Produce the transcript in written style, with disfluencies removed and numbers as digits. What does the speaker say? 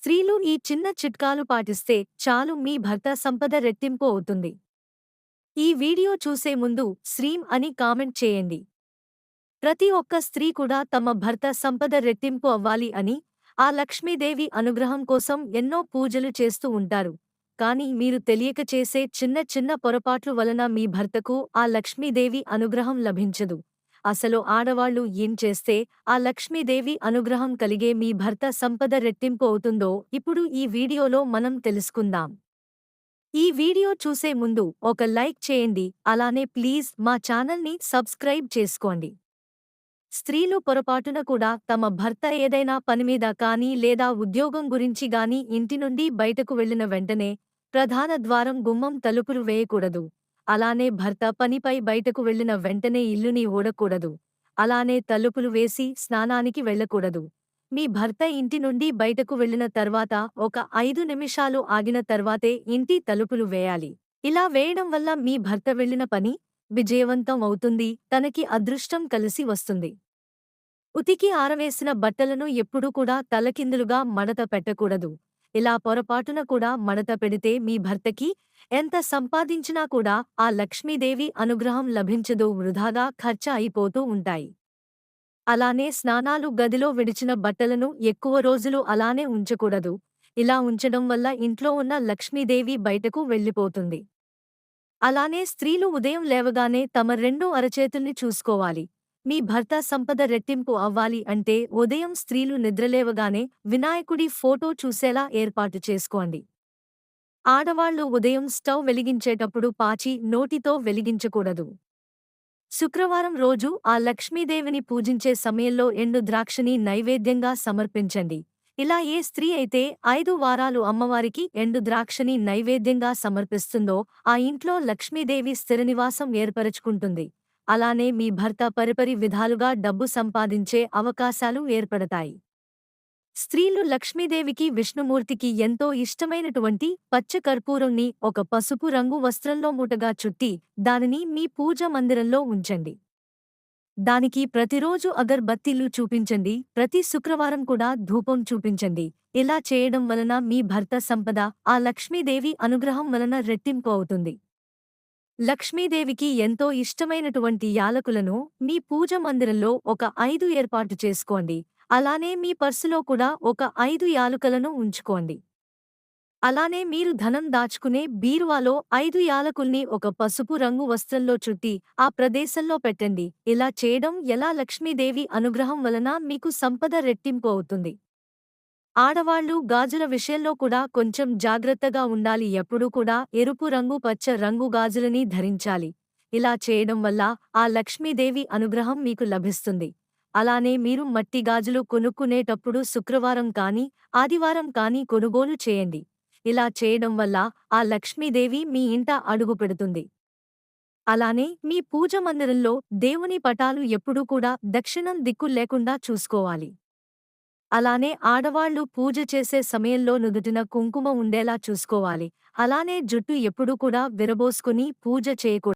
స్త్రీలు ఈ చిన్న చిట్కాలు పాటిస్తే చాలు మీ భర్త సంపద రెట్టింపు అవుతుంది. ఈ వీడియో చూసే ముందు శ్రీం అని కామెంట్ చేయండి. ప్రతి ఒక్క స్త్రీ కూడా తమ భర్త సంపద రెట్టింపు అవ్వాలి అని, ఆ లక్ష్మీదేవి అనుగ్రహం కోసం ఎన్నో పూజలు చేస్తూ ఉంటారు. కానీ మీరు తెలియక చేసే చిన్న చిన్న పొరపాట్లు వలన మీ భర్తకు ఆ లక్ష్మీదేవి అనుగ్రహం లభించదు. అసలు ఆడవాళ్లు ఏం చేస్తే ఆ లక్ష్మీదేవి అనుగ్రహం కలిగే మీ భర్త సంపద రెట్టింపు అవుతుందో ఇప్పుడు ఈ వీడియోలో మనం తెలుసుకుందాం. ఈ వీడియో చూసే ముందు ఒక లైక్ చేయండి, అలానే ప్లీజ్ మా ఛానల్ని సబ్స్క్రైబ్ చేసుకోండి. స్త్రీలు పొరపాటున కూడా తమ భర్త ఏదైనా పనిమీద కానీ లేదా ఉద్యోగం గురించి గాని ఇంటి నుండి బయటకు వెళ్లిన వెంటనే ప్రధాన ద్వారం గుమ్మం తలుపులు వేయకూడదు. అలానే భర్త పనిపై బయటకు వెళ్లిన వెంటనే ఇల్లుని ఊడకూడదు. అలానే తలుపులు వేసి స్నానానికి వెళ్ళకూడదు. మీ భర్త ఇంటి నుండి బయటకు వెళ్లిన తర్వాత ఒక 5 నిమిషాలు ఆగిన తర్వాతే ఇంటి తలుపులు వేయాలి. ఇలా వేయడం వల్ల మీ భర్త వెళ్లిన పని విజయవంతం అవుతుంది, తనకి అదృష్టం కలిసి వస్తుంది. ఉతికి ఆరవేసిన బట్టలను ఎప్పుడూ కూడా తలకిందులుగా మడత పెట్టకూడదు. ఇలా పొరపాటున కూడా మడత పెడితే మీ భర్తకి ఎంత సంపాదించినా కూడా ఆ లక్ష్మీదేవి అనుగ్రహం లభించదు, వృధాగా ఖర్చు అయిపోతూ ఉంటాయి. అలానే స్నానాలు గదిలో విడిచిన బట్టలను ఎక్కువ రోజులు అలానే ఉంచకూడదు. ఇలా ఉంచడం వల్ల ఇంట్లో ఉన్న లక్ష్మీదేవి బయటకు వెళ్ళిపోతుంది. అలానే స్త్రీలు ఉదయం లేవగానే తమ రెండో అరచేతుల్ని చూసుకోవాలి. మీ భర్త సంపద రెట్టింపు అవ్వాలి అంటే ఉదయం స్త్రీలు నిద్రలేవగానే వినాయకుడి ఫోటో చూసేలా ఏర్పాటు చేసుకోండి. ఆడవాళ్లు ఉదయం స్టవ్ వెలిగించేటప్పుడు పాచి నోటితో వెలిగించకూడదు. శుక్రవారం రోజు ఆ లక్ష్మీదేవిని పూజించే సమయంలో ఎండు ద్రాక్షని నైవేద్యంగా సమర్పించండి. ఇలా ఏ స్త్రీ అయితే 5 వారాలు అమ్మవారికి ఎండు ద్రాక్షని నైవేద్యంగా సమర్పిస్తుందో ఆ ఇంట్లో లక్ష్మీదేవి స్థిరనివాసం ఏర్పరచుకుంటుంది. అలానే మీ భర్త పరిపరి విధాలుగా డబ్బు సంపాదించే అవకాశాలు ఏర్పడతాయి. స్త్రీలు లక్ష్మీదేవికి విష్ణుమూర్తికి ఎంతో ఇష్టమైనటువంటి పచ్చ కర్పూరంని ఒక పసుపు రంగు వస్త్రంలో మూటగా చుట్టి దానిని మీ పూజ మందిరంలో ఉంచండి. దానికి ప్రతిరోజు అగర్బత్తీలు చూపించండి. ప్రతి శుక్రవారం కూడా ధూపం చూపించండి. ఇలా చేయడం వలన మీ భర్త సంపద ఆ లక్ష్మీదేవి అనుగ్రహం వలన రెట్టింపు అవుతుంది. లక్ష్మీదేవికి ఎంతో ఇష్టమైనటువంటి యాలకులను మీ పూజ మందిరంలో ఒక 5 ఏర్పాటు చేసుకోండి. అలానే మీ పర్సులో కూడా ఒక 5 యాలుకలను ఉంచుకోండి. అలానే మీరు ధనం దాచుకునే బీరువాలో 5 యాలకుల్ని ఒక పసుపు రంగు వస్త్రంలో చుట్టి ఆ ప్రదేశంలో పెట్టండి. ఇలా చేయడం ఎలా లక్ష్మీదేవి అనుగ్రహం వలన మీకు సంపద రెట్టింపు అవుతుంది. ఆడవాళ్లు గాజుల విషయంలో కూడా కొంచెం జాగ్రత్తగా ఉండాలి. ఎప్పుడూ కూడా ఎరుపు రంగు పచ్చ రంగు గాజులని ధరించాలి. ఇలా చేయడం వల్ల ఆ లక్ష్మీదేవి అనుగ్రహం మీకు లభిస్తుంది. అలానే మీరు మట్టి గాజులు కొనుక్కునేటప్పుడు శుక్రవారం కానీ ఆదివారం కానీ కొనుగోలు చేయండి. ఇలా చేయడం వల్ల ఆ లక్ష్మీదేవి మీ ఇంట అడుగు పెడుతుంది. అలానే మీ పూజ మందిరంలో దేవుని పటాలు ఎప్పుడూ కూడా దక్షిణం దిక్కు లేకుండా చూసుకోవాలి. అలానే ఆడవాళ్లు పూజ చేసే సమయంలో నుదుటిన కుంకుమ ఉండేలా చూసుకోవాలి. అలానే జుట్టు ఎప్పుడూ కూడా విరబోసుకుని పూజ చేయకూడదు.